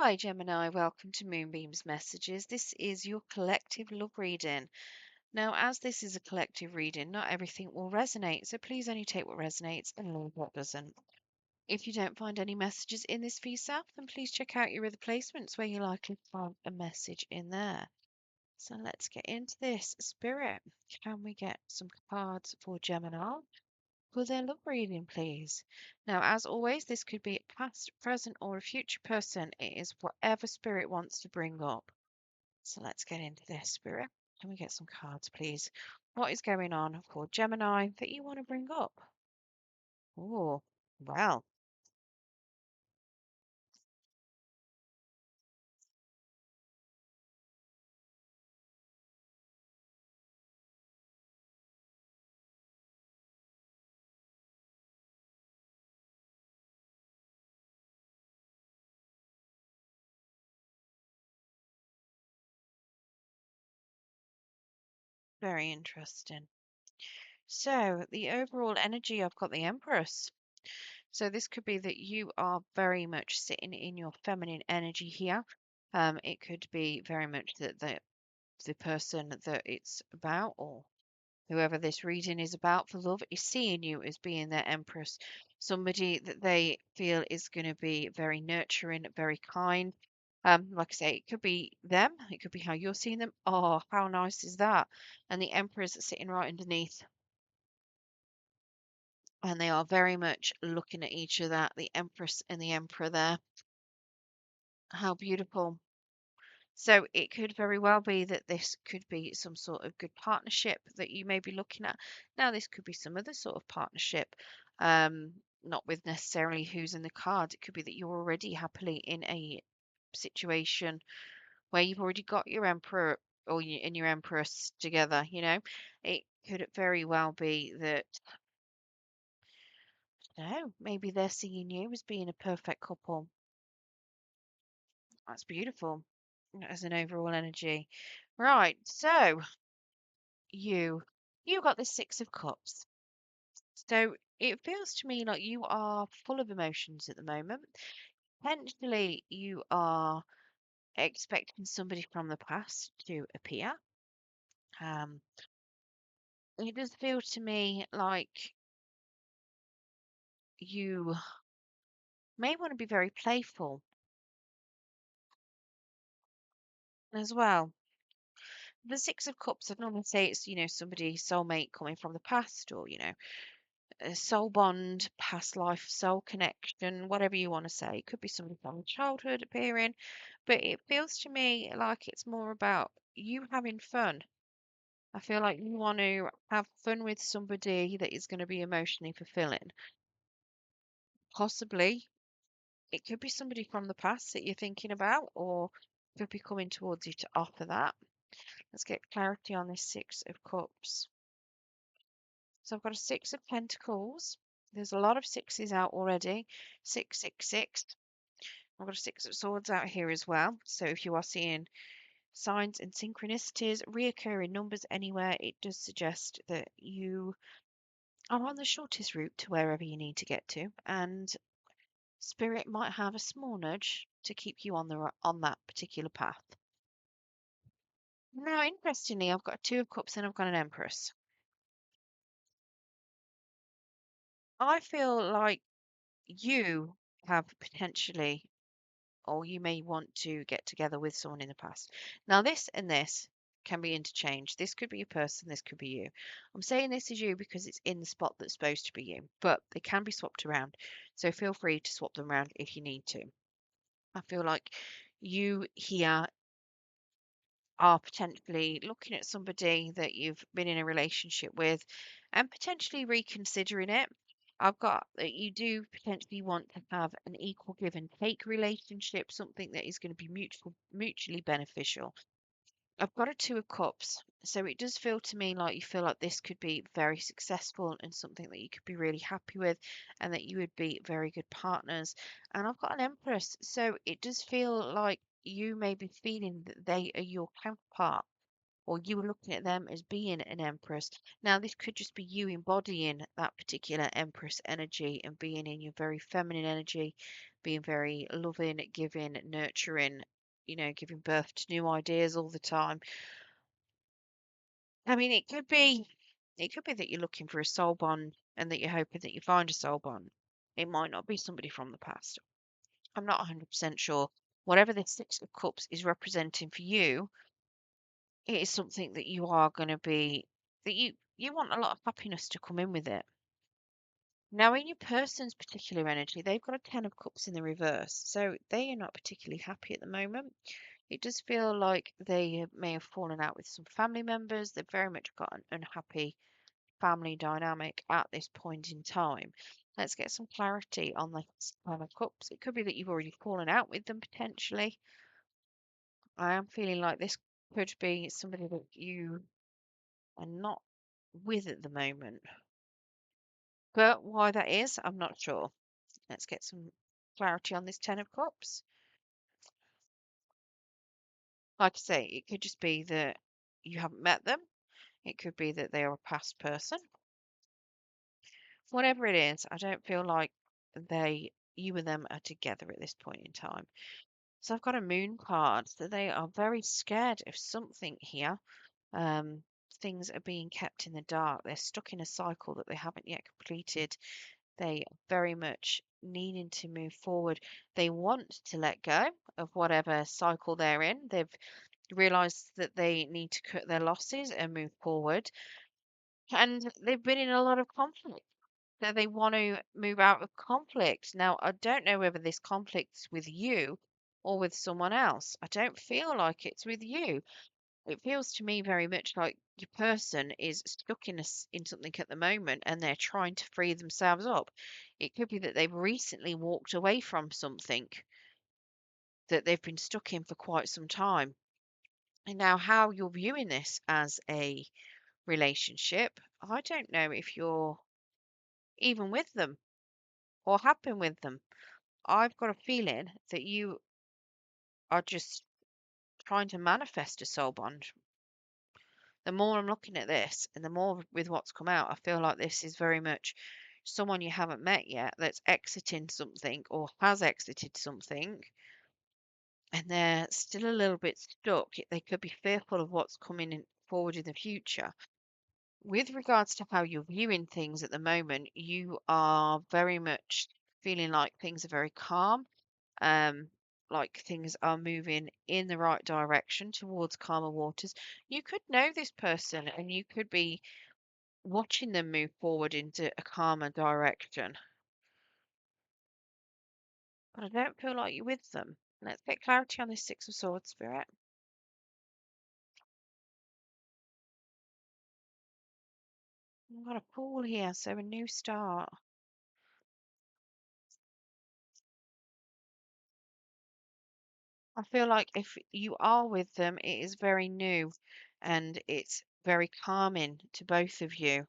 Hi, Gemini. Welcome to Moonbeam's Messages. This is your collective love reading. Now, as this is a collective reading, not everything will resonate, so please only take what resonates and leave what doesn't. If you don't find any messages in this for yourself, then please check out your other placements where you're likely to find a message in there. So let's get into this. Spirit, can we get some cards for Gemini for their love reading, please? Now, as always, this could be a past, present, or a future person. It is whatever spirit wants to bring up. So let's get into this, spirit. Can we get some cards, please? What is going on for Gemini that you want to bring up? Oh, well, very interesting. So, the overall energy, I've got the Empress. So, this could be that you are very much sitting in your feminine energy here. It could be very much that the person that it's about, or whoever this reading is about for love, is seeing you as being their empress, somebody that they feel is going to be very nurturing, very kind. Like I say, it could be them, it could be how you're seeing them. Oh, how nice is that? And the emperor's sitting right underneath, and they are very much looking at each other, the empress and the emperor there. How beautiful. So it could very well be that this could be some sort of good partnership that you may be looking at. Now, this could be some other sort of partnership, not with necessarily who's in the cards. It could be that you're already happily in a situation where you've already got your emperor or and your empress together. It could very well be that, no, maybe they're seeing you as being a perfect couple. That's beautiful as an overall energy. Right, so you you got the Six of Cups. So it feels to me like you are full of emotions at the moment. Potentially you are expecting somebody from the past to appear. Um, it does feel to me like you may want to be very playful as well. The Six of Cups, I'd normally say it's, somebody soulmate coming from the past, or, a soul bond, past life, soul connection, whatever you want to say. It could be somebody from childhood appearing, but it feels to me like it's more about you having fun. I feel like you want to have fun with somebody that is going to be emotionally fulfilling. Possibly, it could be somebody from the past that you're thinking about, or could be coming towards you to offer that. Let's get clarity on this Six of Cups. So I've got a Six of Pentacles. There's a lot of sixes out already. 666. I've got a Six of Swords out here as well. So if you are seeing signs and synchronicities, reoccurring numbers anywhere, it does suggest that you are on the shortest route to wherever you need to get to, and spirit might have a small nudge to keep you on that particular path. Now, interestingly, I've got a Two of Cups and I've got an Empress. I feel like you have potentially, or you may want to get together with someone in the past. Now, this and this can be interchanged. This could be a person, this could be you. I'm saying this is you because it's in the spot that's supposed to be you, but they can be swapped around. So feel free to swap them around if you need to. I feel like you here are potentially looking at somebody that you've been in a relationship with and potentially reconsidering it. I've got that you do potentially want to have an equal give and take relationship, something that is going to be mutually beneficial. I've got a Two of Cups, so it does feel to me like you feel like this could be very successful and something that you could be really happy with, and that you would be very good partners. And I've got an Empress, so it does feel like you may be feeling that they are your counterpart. or you were looking at them as being an empress. Now, this could just be you embodying that particular empress energy and being in your very feminine energy, being very loving, giving, nurturing, giving birth to new ideas all the time. I mean, it could be that you're looking for a soul bond and that you're hoping that you find a soul bond. It might not be somebody from the past. I'm not 100% sure. Whatever this Six of Cups is representing for you, it is something that you are going to be, that you want a lot of happiness to come in with it. Now, in your person's particular energy, they've got a Ten of Cups in the reverse, so they are not particularly happy at the moment. It does feel like they may have fallen out with some family members. They've very much got an unhappy family dynamic at this point in time. Let's get some clarity on the Ten of Cups. It could be that you've already fallen out with them potentially. I am feeling like this could be somebody that you are not with at the moment. But why that is, I'm not sure. Let's get some clarity on this Ten of Cups. Like I say, it could just be that you haven't met them. It could be that they are a past person. Whatever it is, I don't feel like you and them are together at this point in time. So I've got a moon card. So they are very scared of something here. Um, Things are being kept in the dark. They're stuck in a cycle that they haven't yet completed. They are very much needing to move forward. They want to let go of whatever cycle they're in. They've realized that they need to cut their losses and move forward. And they've been in a lot of conflict. So they want to move out of conflict. Now, I don't know whether this conflict's with you or with someone else. I don't feel like it's with you. It feels to me very much like your person is stuck in something at the moment and they're trying to free themselves up. It could be that they've recently walked away from something that they've been stuck in for quite some time. And now, how you're viewing this as a relationship, I don't know if you're even with them or have been with them. I've got a feeling that you are just trying to manifest a soul bond. The more I'm looking at this and the more with what's come out, I feel like this is very much someone you haven't met yet that's exiting something or has exited something and they're still a little bit stuck. They could be fearful of what's coming forward in the future. With regards to how you're viewing things at the moment, you are very much feeling like things are very calm, um, like things are moving in the right direction towards calmer waters. You could know this person and you could be watching them move forward into a calmer direction, but I don't feel like you're with them. Let's get clarity on this Six of Swords, Spirit. I've got a Fool here, so a new start. I feel like if you are with them, it is very new and it's very calming to both of you.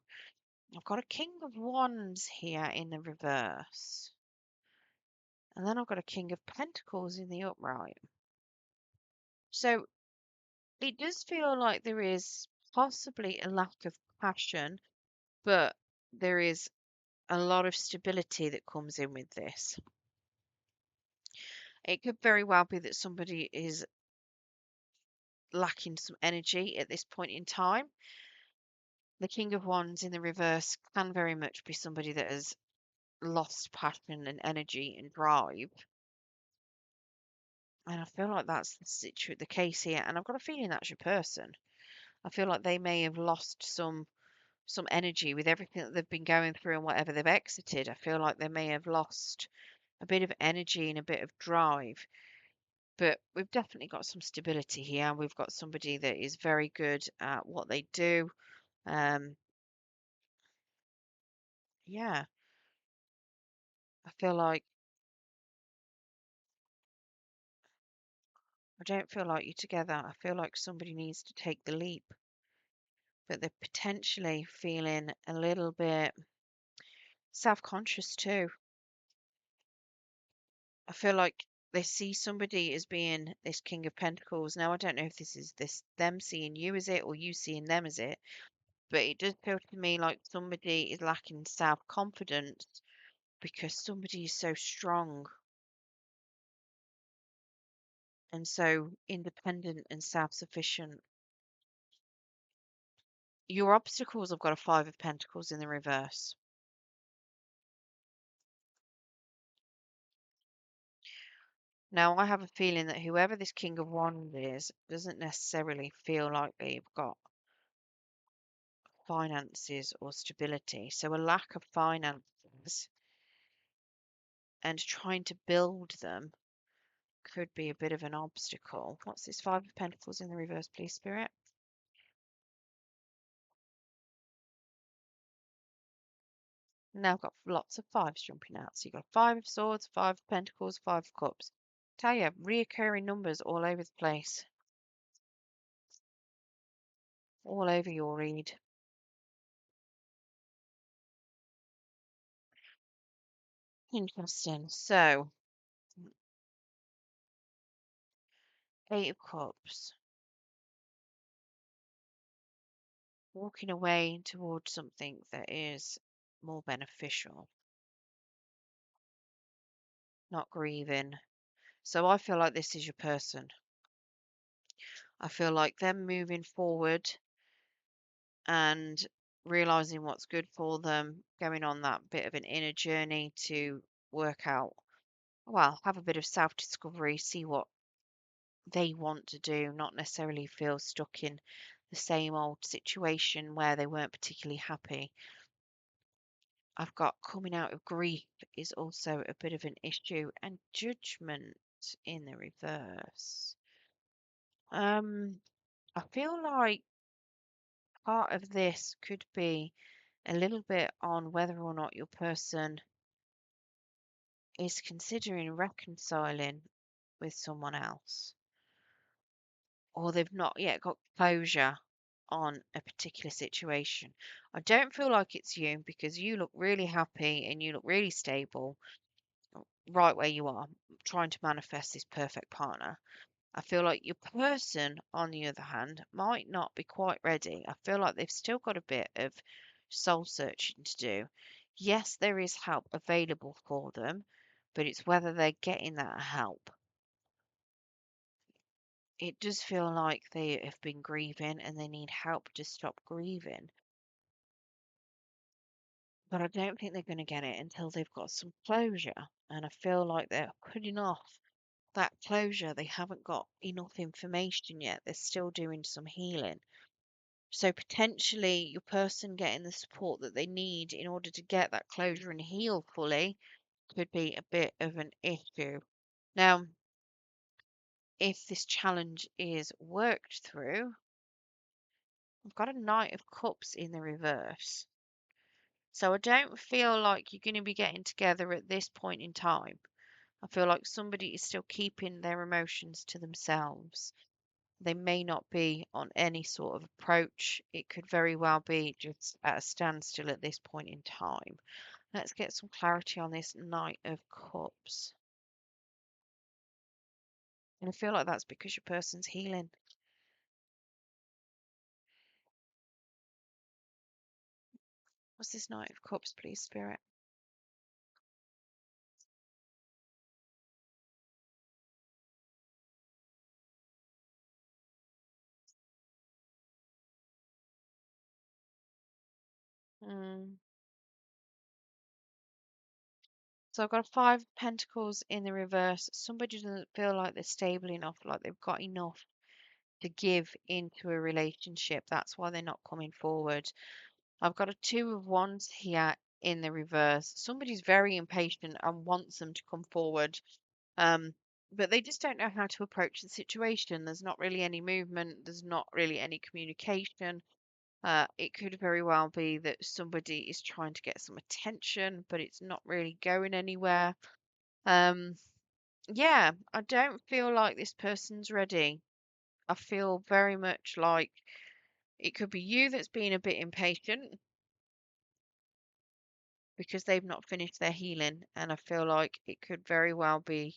I've got a King of Wands here in the reverse. And then I've got a King of Pentacles in the upright. So it does feel like there is possibly a lack of passion, but there is a lot of stability that comes in with this. It could very well be that somebody is lacking some energy at this point in time. The King of Wands in the reverse can very much be somebody that has lost passion and energy and drive. And I feel like that's the case here. And I've got a feeling that's your person. I feel like they may have lost some energy with everything that they've been going through and whatever they've exited. I feel like they may have lost a bit of energy and a bit of drive. But we've definitely got some stability here. We've got somebody that is very good at what they do. Um, yeah, I feel like I don't feel like you're together. I feel like somebody needs to take the leap, but they're potentially feeling a little bit self-conscious too. I feel like They see somebody as being this King of Pentacles. Now, I don't know if this is this them seeing you as it or you seeing them as it, but it does feel to me like somebody is lacking self-confidence because somebody is so strong and so independent and self-sufficient. Your obstacles have got a Five of Pentacles in the reverse. Now, I have a feeling that whoever this King of Wands is doesn't necessarily feel like they've got finances or stability. So, a lack of finances and trying to build them could be a bit of an obstacle. What's this Five of Pentacles in the reverse, please, Spirit? Now I've got lots of fives jumping out. So you've got Five of Swords, Five of Pentacles, Five of Cups. Tell you, reoccurring numbers all over the place. All over your read. Interesting. So, Eight of Cups. Walking away towards something that is more beneficial. Not grieving. So I feel like this is your person. I feel like them moving forward and realizing what's good for them, going on that bit of an inner journey to work out, well, have a bit of self discovery, see what they want to do, not necessarily feel stuck in the same old situation where they weren't particularly happy. I've got coming out of grief is also a bit of an issue, and judgment in the reverse. I feel like part of this could be a little bit on whether or not your person is considering reconciling with someone else, or they've not yet got closure on a particular situation. I don't feel like it's you because you look really happy and you look really stable right where you are, trying to manifest this perfect partner. I feel like your person, on the other hand, might not be quite ready. I feel like they've still got a bit of soul searching to do. Yes, there is help available for them, but it's whether they're getting that help. It does feel like they have been grieving and they need help to stop grieving. But I don't think they're going to get it until they've got some closure. And I feel like they're putting off that closure. They haven't got enough information yet. They're still doing some healing. So potentially your person getting the support that they need in order to get that closure and heal fully could be a bit of an issue. Now, if this challenge is worked through, I've got a Knight of Cups in the reverse. So I don't feel like you're going to be getting together at this point in time. I feel like somebody is still keeping their emotions to themselves. They may not be on any sort of approach. It could very well be just at a standstill at this point in time. Let's get some clarity on this Knight of Cups. And I feel like that's because your person's healing. What's this Knight of Cups, please, Spirit? Mm. So I've got a Five of Pentacles in the reverse. Somebody doesn't feel like they're stable enough, like they've got enough to give into a relationship. That's why they're not coming forward. I've got a Two of Wands here in the reverse. Somebody's very impatient and wants them to come forward. But they just don't know how to approach the situation. There's not really any movement, there's not really any communication. It could very well be that somebody is trying to get some attention, but it's not really going anywhere. Um, yeah, I don't feel like this person's ready. I feel very much like it could be you that's being a bit impatient because they've not finished their healing, and I feel like it could very well be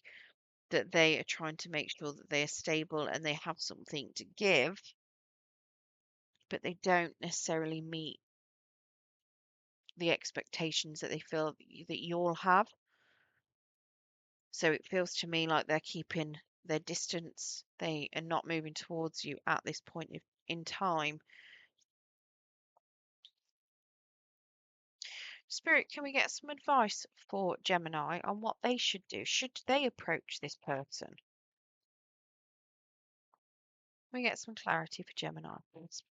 that they are trying to make sure that they are stable and they have something to give, but they don't necessarily meet the expectations that they feel that you all have. So it feels to me like they're keeping their distance. They are not moving towards you at this point in time. Spirit, can we get some advice for Gemini on what they should do? Should they approach this person? Can we get some clarity for Gemini, please?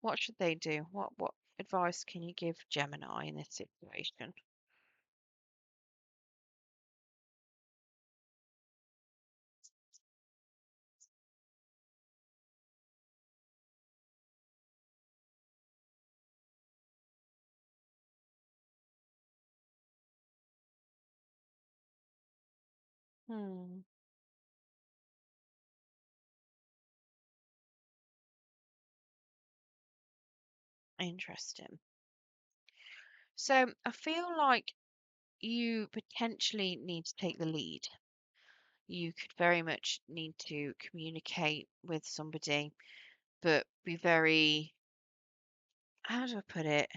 What should they do? What advice can you give Gemini in this situation? Hmm, interesting. So I feel like you potentially need to take the lead. You could very much need to communicate with somebody, but be very, how do I put it?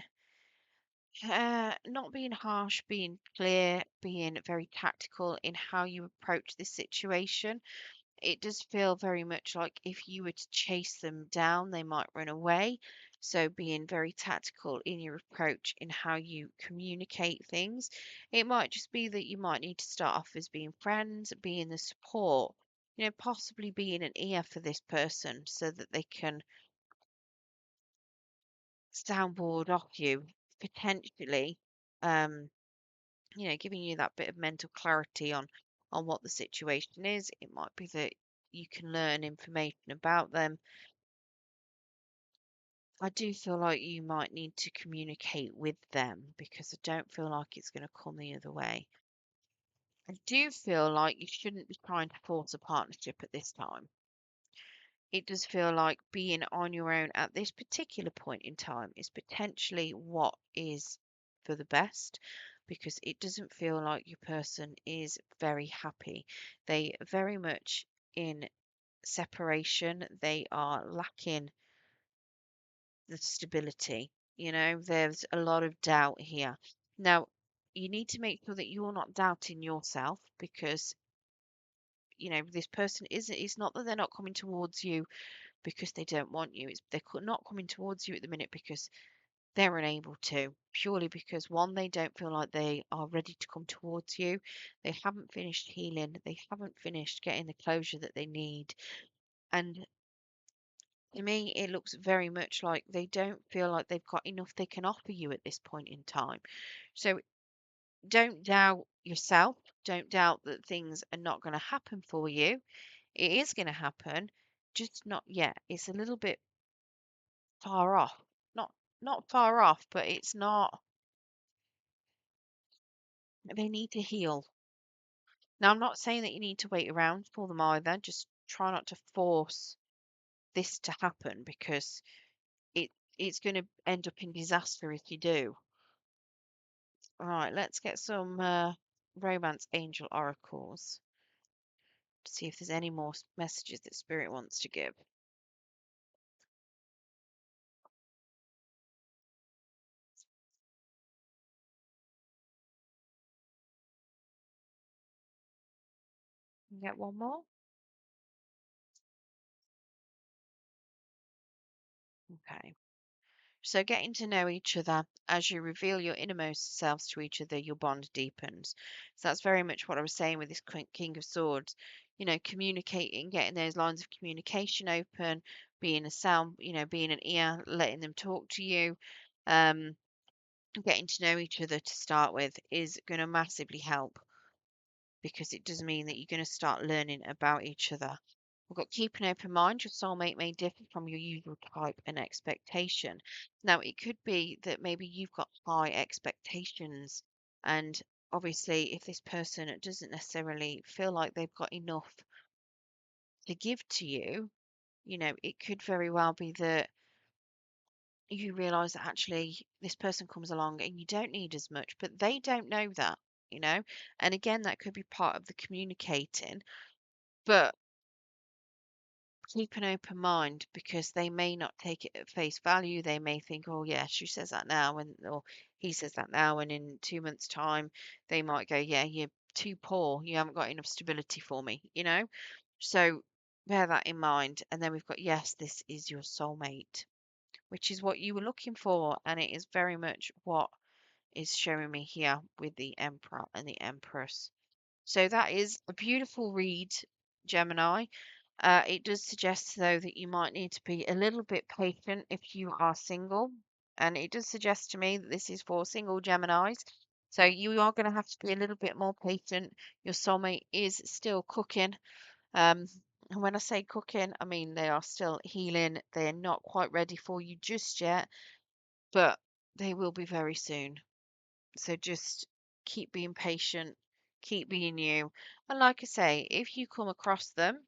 Not being harsh, being clear, being very tactical in how you approach this situation. It does feel very much like if you were to chase them down, they might run away. So being very tactical in your approach in how you communicate things. It might just be that you might need to start off as being friends, being the support, possibly being an ear for this person so that they can soundboard off you potentially. Um, giving you that bit of mental clarity on what the situation is. It might be that you can learn information about them. I do feel like you might need to communicate with them because I don't feel like it's going to come the other way. I do feel like you shouldn't be trying to force a partnership at this time. It does feel like being on your own at this particular point in time is potentially what is for the best because it doesn't feel like your person is very happy. They very much in separation, they are lacking the stability. There's a lot of doubt here. Now, you need to make sure that you're not doubting yourself because this person isn't, it's not that they're not coming towards you because they don't want you. It's they're not coming towards you at the minute because they're unable to, purely because one, they don't feel like they are ready to come towards you. They haven't finished healing. They haven't finished getting the closure that they need. And to me, it looks very much like they don't feel like they've got enough they can offer you at this point in time. So don't doubt yourself. Don't doubt that things are not going to happen for you. It is going to happen, just not yet. It's a little bit far off. Not far off, but it's not, they need to heal. Now, I'm not saying that you need to wait around for them either. Just try not to force this to happen because it it's going to end up in disaster if you do. All right, let's get some romance angel oracles to see if there's any more messages that spirit wants to give. Get one more. Okay. So, getting to know each other as you reveal your innermost selves to each other, your bond deepens. So, that's very much what I was saying with this King of Swords. Communicating, getting those lines of communication open, being a sound, being an ear, letting them talk to you, um, getting to know each other to start with is going to massively help because it does mean that you're going to start learning about each other. We've got keep an open mind. Your soulmate may differ from your usual type and expectation. Now, it could be that maybe you've got high expectations, and obviously, if this person doesn't necessarily feel like they've got enough to give to you, it could very well be that you realize that actually this person comes along and you don't need as much, but they don't know that. you know? And again, that could be part of the communicating, but keep an open mind because they may not take it at face value. They may think, oh, yeah, she says that now, and or he says that now, and in 2 months' time, they might go, yeah, you're too poor. You haven't got enough stability for me, you know? So bear that in mind. And then we've got, yes, this is your soulmate, which is what you were looking for. And it is very much what is showing me here with the Emperor and the Empress. So that is a beautiful read, Gemini. It does suggest, though, that you might need to be a little bit patient if you are single. And it does suggest to me that this is for single Geminis. So you are going to have to be a little bit more patient. Your soulmate is still cooking. And when I say cooking, I mean they are still healing. They're not quite ready for you just yet, but they will be very soon. So just keep being patient, keep being you. And like I say, if you come across them,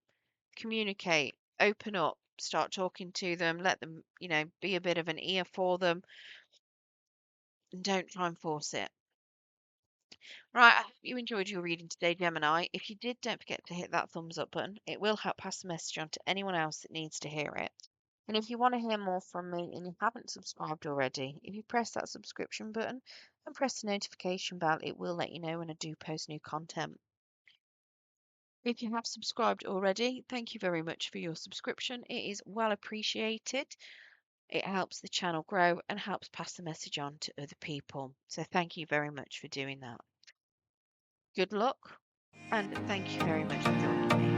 communicate, open up, start talking to them, let them, be a bit of an ear for them, and don't try and force it. Right, I hope you enjoyed your reading today, Gemini. If you did, don't forget to hit that thumbs up button. It will help pass the message on to anyone else that needs to hear it. And if you want to hear more from me and you haven't subscribed already, if you press that subscription button and press the notification bell, it will let you know when I do post new content. If you have subscribed already, thank you very much for your subscription. It is well appreciated. It helps the channel grow and helps pass the message on to other people. So thank you very much for doing that. Good luck and thank you very much for joining me.